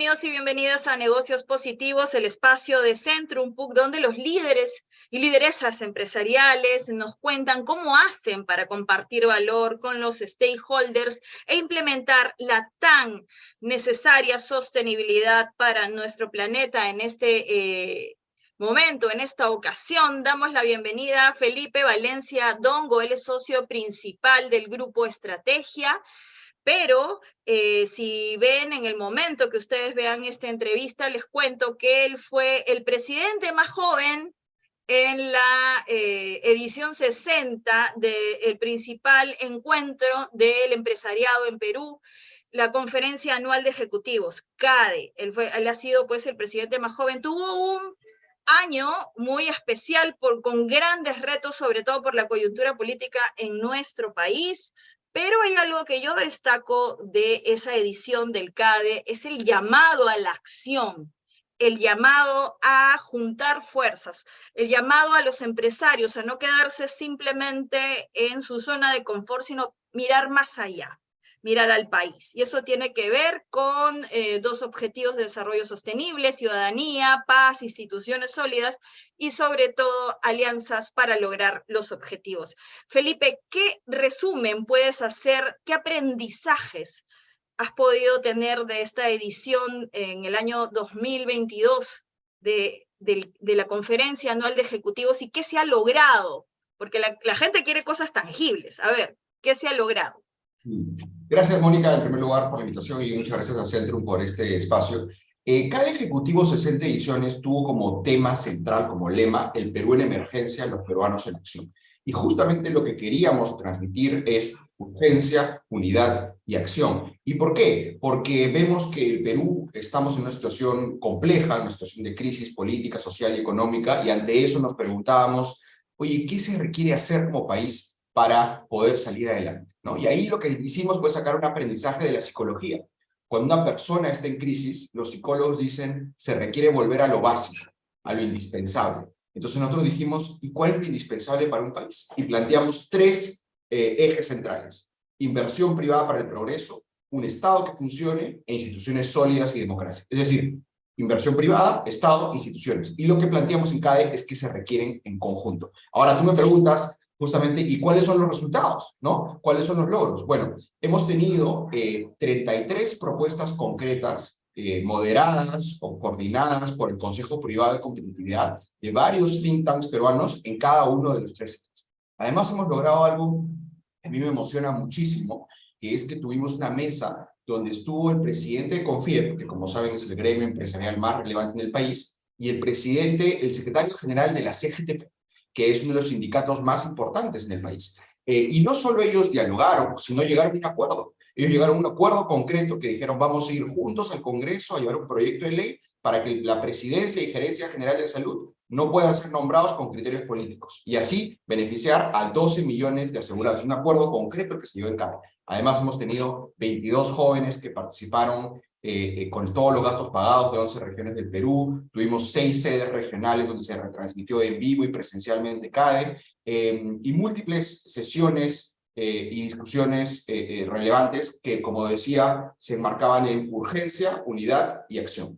Bienvenidos y bienvenidas a Negocios Positivos, el espacio de Centrum PUC, donde los líderes y lideresas empresariales nos cuentan cómo hacen para compartir valor con los stakeholders e implementar la tan necesaria sostenibilidad para nuestro planeta. En este momento, en esta ocasión, damos la bienvenida a Felipe Valencia Dongo. Él es socio principal del Grupo Estrategia. Pero si ven en el momento que ustedes vean esta entrevista, les cuento que él fue el presidente más joven en la edición 60 del principal encuentro del empresariado en Perú, la Conferencia Anual de Ejecutivos, CADE. Él ha sido pues el presidente más joven. Tuvo un año muy especial con grandes retos, sobre todo por la coyuntura política en nuestro país. Pero hay algo que yo destaco de esa edición del CADE, es el llamado a la acción, el llamado a juntar fuerzas, el llamado a los empresarios a no quedarse simplemente en su zona de confort, sino mirar más allá, mirar al país. Y eso tiene que ver con dos objetivos de desarrollo sostenible: ciudadanía, paz, instituciones sólidas y sobre todo alianzas para lograr los objetivos. Felipe, ¿qué resumen puedes hacer? ¿Qué aprendizajes has podido tener de esta edición en el año 2022 de la Conferencia Anual de Ejecutivos, y qué se ha logrado? Porque la gente quiere cosas tangibles. A ver, ¿qué se ha logrado? Gracias, Mónica, en primer lugar por la invitación, y muchas gracias a Centrum por este espacio. Cada Ejecutivo 60 ediciones tuvo como tema central, como lema, el Perú en emergencia, los peruanos en acción. Y justamente lo que queríamos transmitir es urgencia, unidad y acción. ¿Y por qué? Porque vemos que el Perú estamos en una situación compleja, una situación de crisis política, social y económica, y ante eso nos preguntábamos, oye, ¿qué se requiere hacer como país para poder salir adelante, ¿no? Y ahí lo que hicimos fue sacar un aprendizaje de la psicología. Cuando una persona está en crisis, los psicólogos dicen, se requiere volver a lo básico, a lo indispensable. Entonces nosotros dijimos, ¿y cuál es lo indispensable para un país? Y planteamos tres ejes centrales: inversión privada para el progreso, un Estado que funcione e instituciones sólidas y democracia. Es decir, inversión privada, Estado, instituciones. Y lo que planteamos en CADE es que se requieren en conjunto. Ahora tú me preguntas, justamente, ¿y cuáles son los resultados? ¿No? ¿Cuáles son los logros? Bueno, hemos tenido 33 propuestas concretas, moderadas o coordinadas por el Consejo Privado de Competitividad de varios think tanks peruanos en cada uno de los tres ejes. Además, hemos logrado algo que a mí me emociona muchísimo, que es que tuvimos una mesa donde estuvo el presidente de CONFIEP, que como saben es el gremio empresarial más relevante en el país, y el secretario general de la CGTP, que es uno de los sindicatos más importantes en el país. Y no solo ellos dialogaron, sino llegaron a un acuerdo. Ellos llegaron a un acuerdo concreto que dijeron, vamos a ir juntos al Congreso a llevar un proyecto de ley para que la Presidencia y Gerencia General de Salud no puedan ser nombrados con criterios políticos, y así beneficiar a 12 millones de asegurados. Un acuerdo concreto que se llevó en cabo. Además, hemos tenido 22 jóvenes que participaron con todos los gastos pagados de 11 regiones del Perú. Tuvimos 6 sedes regionales donde se retransmitió en vivo y presencialmente CADE, y múltiples sesiones y discusiones relevantes que, como decía, se enmarcaban en urgencia, unidad y acción.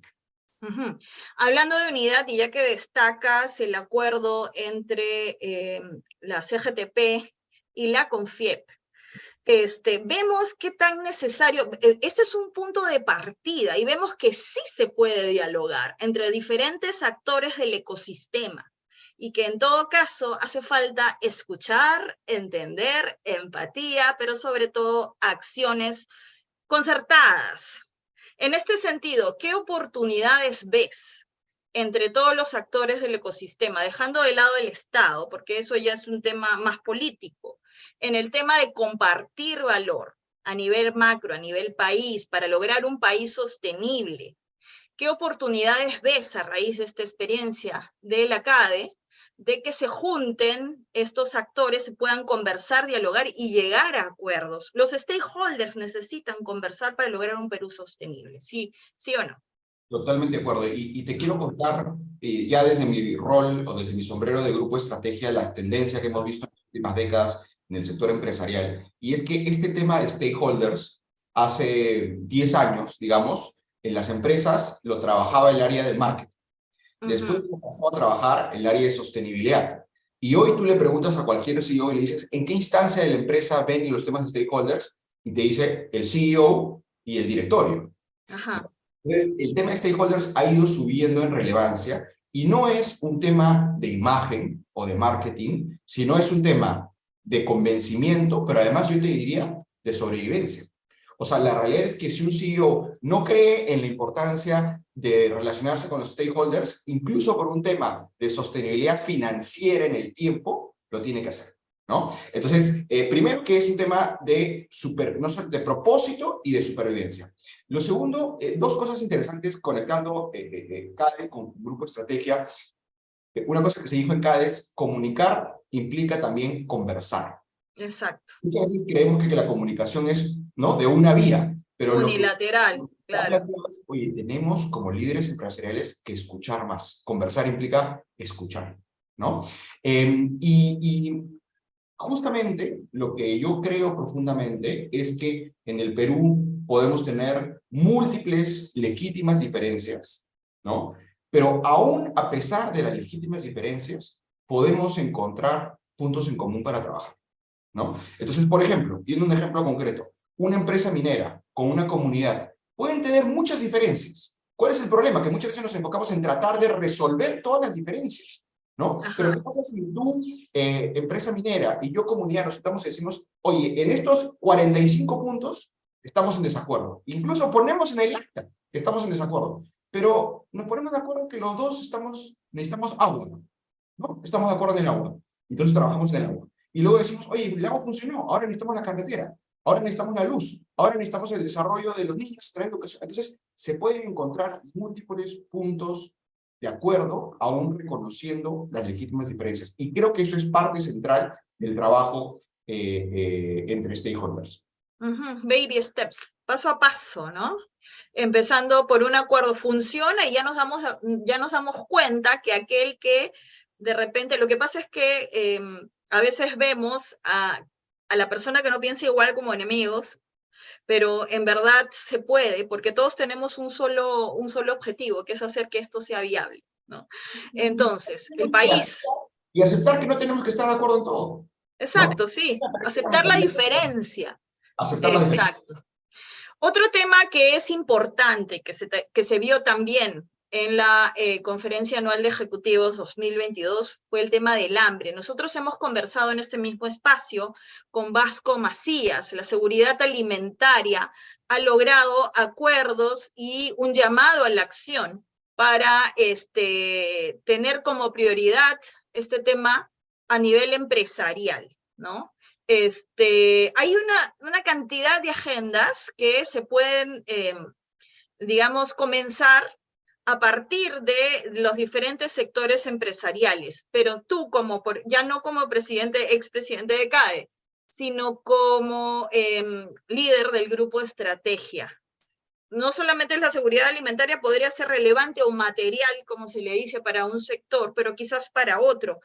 Hablando de unidad, y ya que destacas el acuerdo entre la CGTP y la CONFIEP, vemos qué tan necesario, este es un punto de partida, y vemos que sí se puede dialogar entre diferentes actores del ecosistema, y que en todo caso hace falta escuchar, entender, empatía, pero sobre todo acciones concertadas. En este sentido, ¿qué oportunidades ves entre todos los actores del ecosistema, dejando de lado el Estado, porque eso ya es un tema más político, en el tema de compartir valor a nivel macro, a nivel país, para lograr un país sostenible? ¿Qué oportunidades ves a raíz de esta experiencia de la CADE, de que se junten estos actores, se puedan conversar, dialogar y llegar a acuerdos? Los stakeholders necesitan conversar para lograr un Perú sostenible, ¿sí o no? Totalmente de acuerdo. Y te quiero contar, ya desde mi rol o desde mi sombrero de Grupo Estrategia, la tendencia que hemos visto en las últimas décadas en el sector empresarial. Y es que este tema de stakeholders, hace 10 años, digamos, en las empresas lo trabajaba el área de marketing. Después pasó a trabajar en el área de sostenibilidad. Y hoy tú le preguntas a cualquier CEO y le dices, ¿en qué instancia de la empresa ven los temas de stakeholders? Y te dice el CEO y el directorio. Ajá. Entonces, el tema de stakeholders ha ido subiendo en relevancia y no es un tema de imagen o de marketing, sino es un tema de convencimiento, pero además yo te diría de sobrevivencia. O sea, la realidad es que si un CEO no cree en la importancia de relacionarse con los stakeholders, incluso por un tema de sostenibilidad financiera en el tiempo, lo tiene que hacer, ¿no? Entonces, primero que es un tema de, de propósito y de supervivencia. Lo segundo, dos cosas interesantes conectando CADE con Grupo Estrategia. Una cosa que se dijo en CADE es comunicar implica también conversar. Exacto. Muchas veces creemos que la comunicación es, ¿no?, de una vía, pero Unilateral, lo que está claro. planteado es, oye, tenemos como líderes empresariales que escuchar más. Conversar implica escuchar, ¿no? Y justamente lo que yo creo profundamente es que en el Perú podemos tener múltiples legítimas diferencias, ¿no? Pero aún a pesar de las legítimas diferencias, podemos encontrar puntos en común para trabajar, ¿no? Entonces, por ejemplo, viendo un ejemplo concreto, una empresa minera con una comunidad pueden tener muchas diferencias. ¿Cuál es el problema? Que muchas veces nos enfocamos en tratar de resolver todas las diferencias, ¿no? Pero ¿qué pasa si tú, empresa minera, y yo comunidad, nos sentamos y decimos, oye, en estos 45 puntos estamos en desacuerdo? Incluso ponemos en el acta que estamos en desacuerdo, pero nos ponemos de acuerdo que los dos necesitamos agua, ¿no? Estamos de acuerdo en el agua. Entonces trabajamos en el agua. Y luego decimos, oye, el agua funcionó, ahora necesitamos la carretera, ahora necesitamos la luz, ahora necesitamos el desarrollo de los niños, traer educación. Entonces, se pueden encontrar múltiples puntos de acuerdo, aún reconociendo las legítimas diferencias. Y creo que eso es parte central del trabajo entre stakeholders. Baby steps, paso a paso, ¿no? Empezando por un acuerdo funciona y ya nos damos cuenta que aquel que de repente, lo que pasa es que a veces vemos a la persona que no piensa igual como enemigos, pero en verdad se puede, porque todos tenemos un solo objetivo, que es hacer que esto sea viable, ¿no? Entonces, el país... Y aceptar que no tenemos que estar de acuerdo en todo. Exacto, ¿No? sí, aceptar la diferencia. Aceptar la diferencia. Exacto. Otro tema que es importante, que se vio también en la Conferencia Anual de Ejecutivos 2022, fue el tema del hambre. Nosotros hemos conversado en este mismo espacio con Vasco Macías. La seguridad alimentaria ha logrado acuerdos y un llamado a la acción para tener como prioridad este tema a nivel empresarial, ¿no? Hay una cantidad de agendas que se pueden, digamos, comenzar a partir de los diferentes sectores empresariales, pero tú ya no como expresidente de CADE, sino como líder del grupo de estrategia. No solamente la seguridad alimentaria podría ser relevante o material, como se le dice para un sector, pero quizás para otro.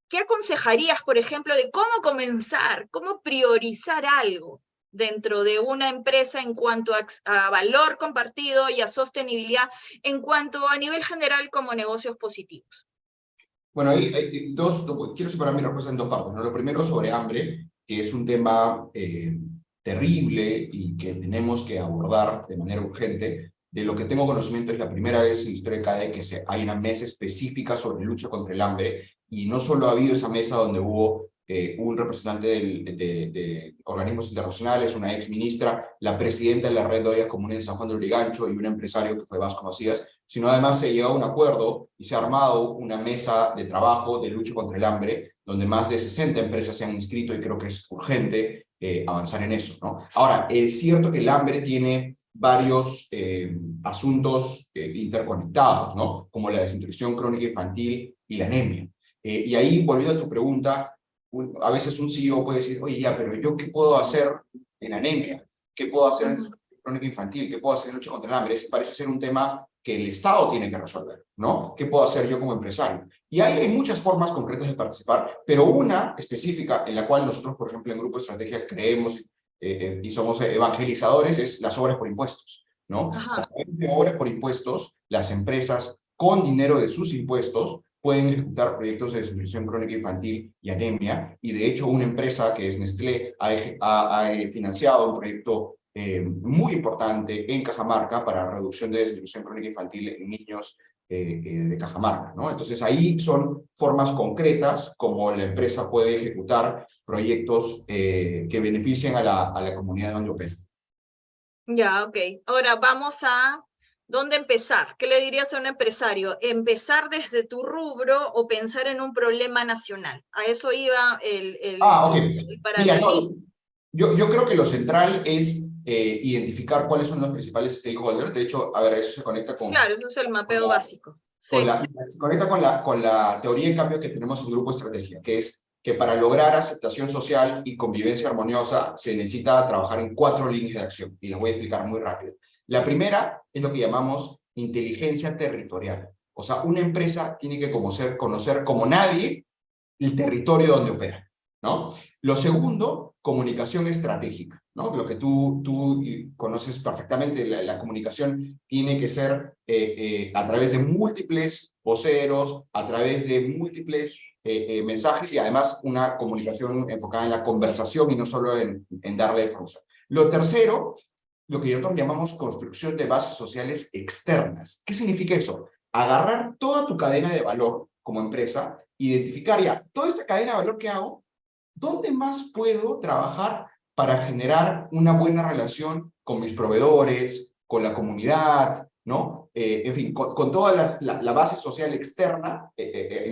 ¿Qué aconsejarías, por ejemplo, de cómo comenzar, cómo priorizar algo dentro de una empresa en cuanto a valor compartido y a sostenibilidad, en cuanto a nivel general como negocios positivos? Bueno, hay quiero separar mi respuesta en dos partes, ¿no? Lo primero sobre hambre, que es un tema terrible y que tenemos que abordar de manera urgente. De lo que tengo conocimiento es la primera vez en la historia de CADE que hay una mesa específica sobre lucha contra el hambre, y no solo ha habido esa mesa donde hubo un representante de organismos internacionales, una ex ministra, la presidenta de la Red de Ollas Comunes de San Juan de Lurigancho y un empresario que fue Vasco Macías, sino además se llegó a un acuerdo y se ha armado una mesa de trabajo de lucha contra el hambre, donde más de 60 empresas se han inscrito, y creo que es urgente avanzar en eso, ¿no? Ahora, es cierto que el hambre tiene varios asuntos interconectados, ¿no? Como la desnutrición crónica infantil y la anemia. Y ahí, volviendo a tu pregunta, a veces un CEO puede decir, oye, ya, pero ¿yo qué puedo hacer en anemia? ¿Qué puedo hacer en crónica infantil? ¿Qué puedo hacer en lucha contra el hambre? Ese parece ser un tema que el Estado tiene que resolver, ¿no? ¿Qué puedo hacer yo como empresario? Y ahí hay muchas formas concretas de participar, pero una específica en la cual nosotros, por ejemplo, en Grupo Estrategia creemos y somos evangelizadores es las obras por impuestos, ¿no? A Ajá. través de obras por impuestos, las empresas con dinero de sus impuestos pueden ejecutar proyectos de desnutrición crónica infantil y anemia, y de hecho una empresa que es Nestlé ha financiado un proyecto muy importante en Cajamarca para reducción de desnutrición crónica infantil en niños de Cajamarca, ¿no? Entonces ahí son formas concretas como la empresa puede ejecutar proyectos que beneficien a la comunidad donde opera. Ya, ok. Ahora vamos a dónde empezar. ¿Qué le dirías a un empresario? ¿Empezar desde tu rubro o pensar en un problema nacional? A eso iba Ok. el Mira, no, paralelismo. yo creo que lo central es identificar cuáles son los principales stakeholders. De hecho, a ver, eso se conecta Claro, eso es el con mapeo básico. con Sí. la, se conecta con la teoría de cambio que tenemos en Grupo Estrategia, que es que para lograr aceptación social y convivencia armoniosa se necesita trabajar en 4 líneas de acción, y las voy a explicar muy rápido. La primera es lo que llamamos inteligencia territorial. O sea, una empresa tiene que conocer como nadie el territorio donde opera, ¿no? Lo segundo, comunicación estratégica, ¿no? Lo que tú conoces perfectamente, la comunicación tiene que ser a través de múltiples voceros, a través de múltiples mensajes, y además una comunicación enfocada en la conversación y no solo en darle información. Lo tercero, lo que nosotros llamamos construcción de bases sociales externas. ¿Qué significa eso? Agarrar toda tu cadena de valor como empresa, identificar ya, toda esta cadena de valor que hago, ¿dónde más puedo trabajar para generar una buena relación con mis proveedores, con la comunidad, ¿no? En fin, con toda la base social externa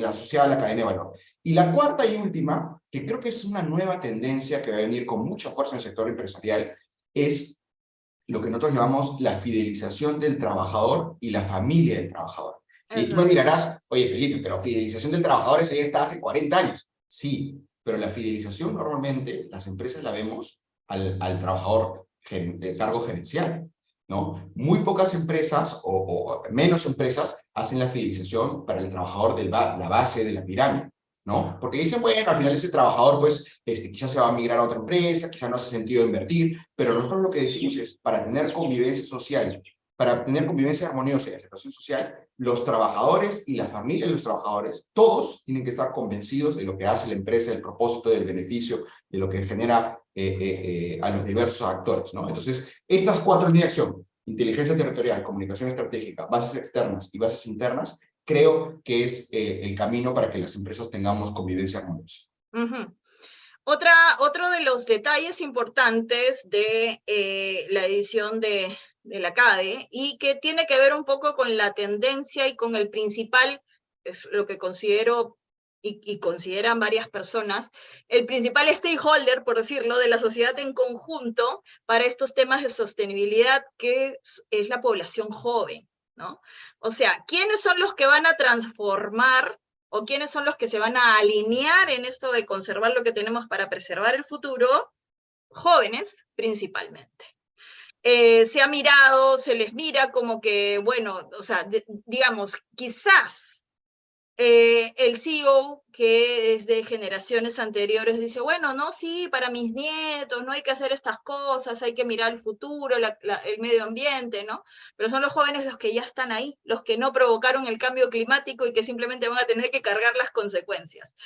asociada a la cadena de valor. Y la cuarta y última, que creo que es una nueva tendencia que va a venir con mucha fuerza en el sector empresarial, es lo que nosotros llamamos la fidelización del trabajador y la familia del trabajador. Y tú me Ajá. mirarás, oye Felipe, pero fidelización del trabajador esa ya está hace 40 años. Sí, pero la fidelización normalmente las empresas la vemos al trabajador de cargo gerencial, ¿no? Muy pocas empresas o menos empresas hacen la fidelización para el trabajador de la base de la pirámide, ¿no? Porque dicen, bueno, al final ese trabajador, pues, quizás se va a migrar a otra empresa, quizás no hace sentido invertir, pero nosotros lo que decimos es, para tener convivencia social, para tener convivencia armoniosa y aceptación social, los trabajadores y la familia de los trabajadores, todos tienen que estar convencidos de lo que hace la empresa, del propósito, del beneficio, de lo que genera a los diversos actores, ¿no? Entonces, estas 4 líneas de acción, inteligencia territorial, comunicación estratégica, bases externas y bases internas, creo que es el camino para que las empresas tengamos convivencia armoniosa. Uh-huh. Otro de los detalles importantes de la edición de la CADE y que tiene que ver un poco con la tendencia y con el principal, es lo que considero y consideran varias personas, el principal stakeholder, por decirlo, de la sociedad en conjunto para estos temas de sostenibilidad, que es la población joven, ¿no? O sea, ¿quiénes son los que van a transformar o quiénes son los que se van a alinear en esto de conservar lo que tenemos para preservar el futuro? Jóvenes, principalmente. Se ha mirado, se les mira como que, bueno, o sea, digamos, quizás el CEO que es de generaciones anteriores dice, bueno, no, sí, para mis nietos, no hay que hacer estas cosas, hay que mirar el futuro, el medio ambiente, ¿no? Pero son los jóvenes los que ya están ahí, los que no provocaron el cambio climático y que simplemente van a tener que cargar las consecuencias.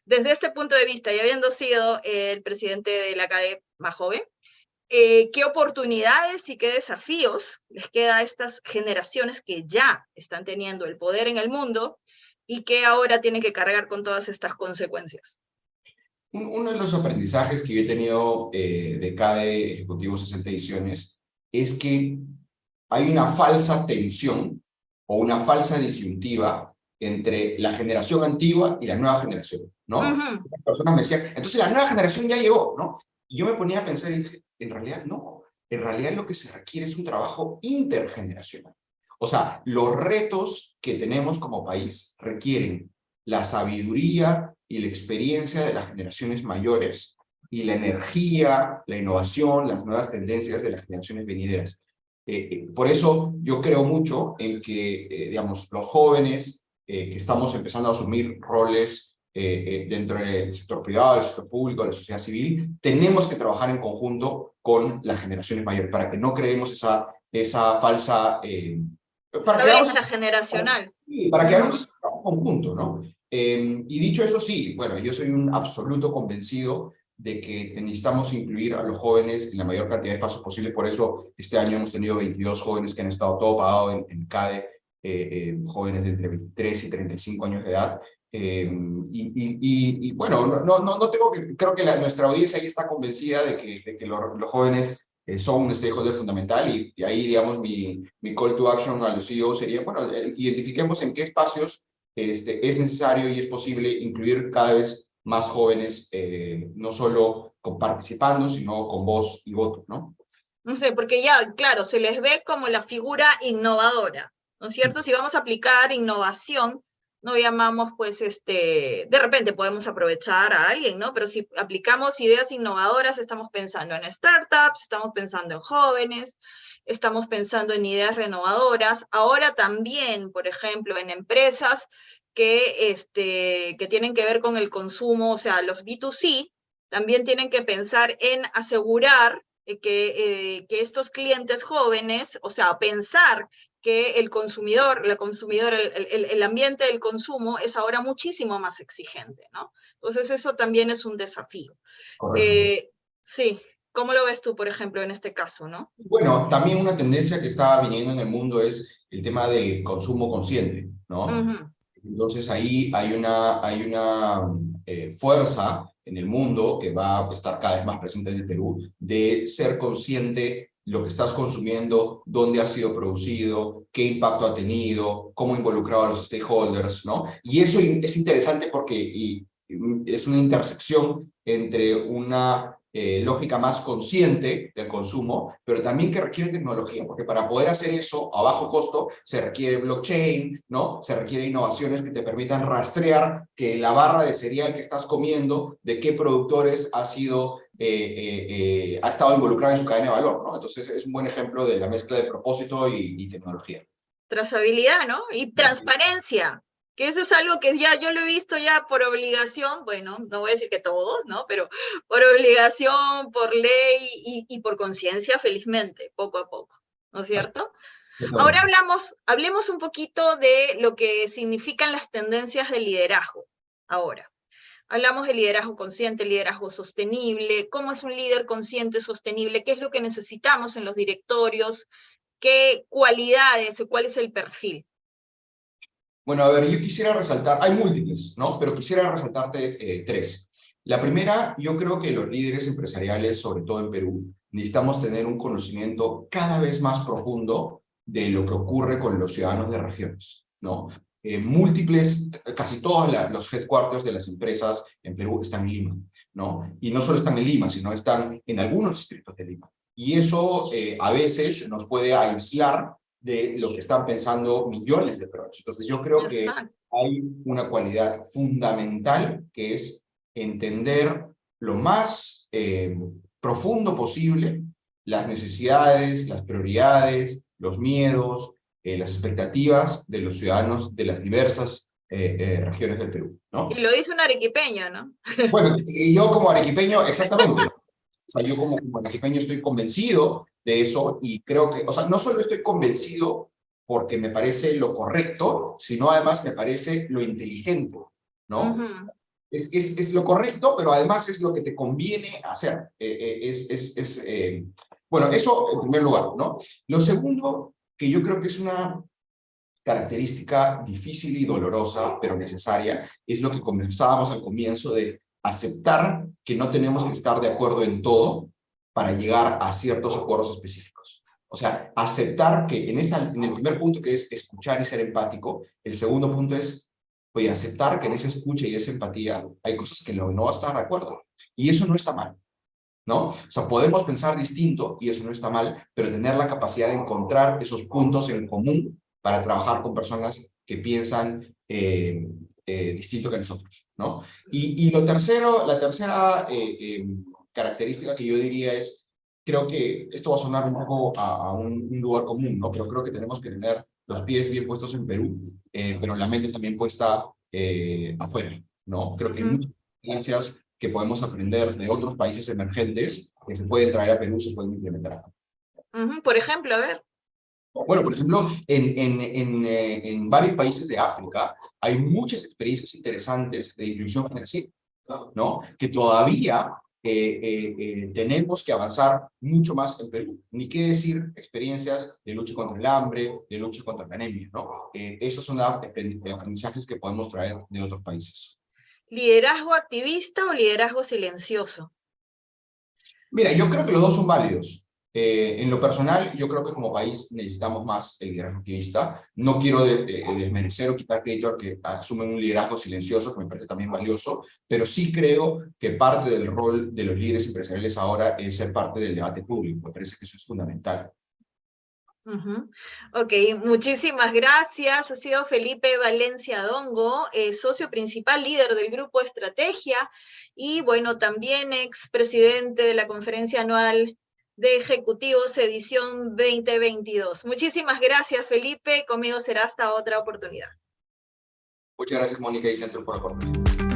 Desde este punto de vista, y habiendo sido el presidente de la CADE más joven, ¿qué oportunidades y qué desafíos les queda a estas generaciones que ya están teniendo el poder en el mundo y que ahora tienen que cargar con todas estas consecuencias? Uno de los aprendizajes que yo he tenido de CADE Ejecutivo 60 Ediciones es que hay una falsa tensión o una falsa disyuntiva entre la generación antigua y la nueva generación, ¿no? Las personas me decían, entonces la nueva generación ya llegó, ¿no? Y yo me ponía a pensar y dije, en realidad no, en realidad lo que se requiere es un trabajo intergeneracional. O sea, los retos que tenemos como país requieren la sabiduría y la experiencia de las generaciones mayores y la energía, la innovación, las nuevas tendencias de las generaciones venideras. Por eso yo creo mucho en que, digamos, los jóvenes que estamos empezando a asumir roles dentro del sector privado, del sector público, de la sociedad civil, tenemos que trabajar en conjunto con las generaciones mayores para que no creemos esa falsa... para La crear brecha generacional. para crear un trabajo conjunto, ¿no? Y dicho eso, sí, bueno, yo soy un absoluto convencido de que necesitamos incluir a los jóvenes en la mayor cantidad de espacios posible. Por eso este año hemos tenido 22 jóvenes que han estado todo pagado en CADE, jóvenes de entre 23 y 35 años de edad. Bueno, no tengo que, creo que nuestra audiencia ahí está convencida de que los jóvenes son un stakeholder fundamental y ahí, digamos, mi call to action a los CEOs sería, bueno, identifiquemos en qué espacios es necesario y es posible incluir cada vez más jóvenes, no solo participando, sino con voz y voto, ¿no? No sé, porque ya, claro, se les ve como la figura innovadora, ¿no es cierto? Si vamos a aplicar innovación, no llamamos, pues, de repente podemos aprovechar a alguien, ¿no? Pero si aplicamos ideas innovadoras, estamos pensando en startups, estamos pensando en jóvenes, estamos pensando en ideas renovadoras. Ahora también, por ejemplo, en empresas que tienen que ver con el consumo, o sea, los B2C, también tienen que pensar en asegurar que estos clientes jóvenes, o sea, pensar que el consumidor, el ambiente del consumo es ahora muchísimo más exigente, ¿no? Entonces eso también es un desafío. Correcto. Sí, ¿cómo lo ves tú, por ejemplo, en este caso, no? Bueno, también una tendencia que está viniendo en el mundo es el tema del consumo consciente, ¿no? Ujú. Entonces ahí hay una fuerza en el mundo que va a estar cada vez más presente en el Perú, de ser consciente lo que estás consumiendo, dónde ha sido producido, qué impacto ha tenido, cómo ha involucrado a los stakeholders, ¿no? Y eso es interesante porque es una intersección entre una lógica más consciente del consumo, pero también que requiere tecnología, porque para poder hacer eso a bajo costo se requiere blockchain, ¿no? Se requiere innovaciones que te permitan rastrear que la barra de cereal que estás comiendo, de qué productores ha sido, ha estado involucrado en su cadena de valor, ¿no? Entonces es un buen ejemplo de la mezcla de propósito y tecnología. Trazabilidad, ¿no? Y transparencia, que eso es algo que ya yo lo he visto ya por obligación, bueno, no voy a decir que todos, ¿no? Pero por obligación, por ley y por conciencia, felizmente, poco a poco, ¿no es cierto? Ahora Totalmente. hablemos un poquito de lo que significan las tendencias de liderazgo. Ahora, hablamos de liderazgo consciente, liderazgo sostenible, cómo es un líder consciente, sostenible, qué es lo que necesitamos en los directorios, qué cualidades o cuál es el perfil. Bueno, a ver, yo quisiera resaltar, hay múltiples, ¿no? Pero quisiera resaltarte tres. La primera, yo creo que los líderes empresariales, sobre todo en Perú, necesitamos tener un conocimiento cada vez más profundo de lo que ocurre con los ciudadanos de regiones, ¿no? Múltiples, casi todos los headquarters de las empresas en Perú están en Lima, ¿no? Y no solo están en Lima, sino están en algunos distritos de Lima. Y eso a veces nos puede aislar de lo que están pensando millones de peruanos. Entonces yo creo que Exacto. hay una cualidad fundamental que es entender lo más profundo posible las necesidades, las prioridades, los miedos, las expectativas de los ciudadanos de las diversas regiones del Perú, ¿no? Y lo dice un arequipeño, ¿no? Bueno, y yo como arequipeño, exactamente. O sea, yo como arequipeño estoy convencido de eso y creo que, o sea, no solo estoy convencido porque me parece lo correcto, sino además me parece lo inteligente, ¿no? Ujú. Es lo correcto, pero además es lo que te conviene hacer. Bueno, eso en primer lugar, ¿no? Lo segundo, que yo creo que es una característica difícil y dolorosa, pero necesaria, es lo que conversábamos al comienzo de aceptar que no tenemos que estar de acuerdo en todo para llegar a ciertos acuerdos específicos. O sea, aceptar que en el primer punto, que es escuchar y ser empático, el segundo punto es, oye, aceptar que en esa escucha y esa empatía hay cosas que no va a estar de acuerdo. Y eso no está mal, ¿no? O sea, podemos pensar distinto y eso no está mal, pero tener la capacidad de encontrar esos puntos en común para trabajar con personas que piensan distinto que nosotros, ¿no? Y lo tercero, la tercera característica que yo diría es, creo que esto va a sonar un poco a un lugar común, ¿no? Pero creo que tenemos que tener los pies bien puestos en Perú, pero la mente también puesta afuera, ¿no? Creo que hay Ujú. muchas experiencias que podemos aprender de otros países emergentes que se pueden traer a Perú, se pueden implementar acá. Ujú. Por ejemplo, a ver. Bueno, por ejemplo, en varios países de África hay muchas experiencias interesantes de inclusión financiera, ¿no? Que todavía tenemos que avanzar mucho más en Perú. Ni qué decir experiencias de lucha contra el hambre, de lucha contra la anemia, ¿no? Esos son aprendizajes que podemos traer de otros países. ¿Liderazgo activista o liderazgo silencioso? Mira, yo creo que los dos son válidos. En lo personal, yo creo que como país necesitamos más el liderazgo activista. No quiero desmerecer o quitar crédito a que asumen un liderazgo silencioso, que me parece también valioso, pero sí creo que parte del rol de los líderes empresariales ahora es ser parte del debate público. Me parece que eso es fundamental. Ok, muchísimas gracias. Ha sido Felipe Valencia Dongo, socio principal, líder del Grupo Estrategia, y bueno, también expresidente de la Conferencia Anual de Ejecutivos edición 2022. Muchísimas gracias, Felipe. Conmigo será hasta otra oportunidad. Muchas gracias, Mónica y Centro, por la oportunidad.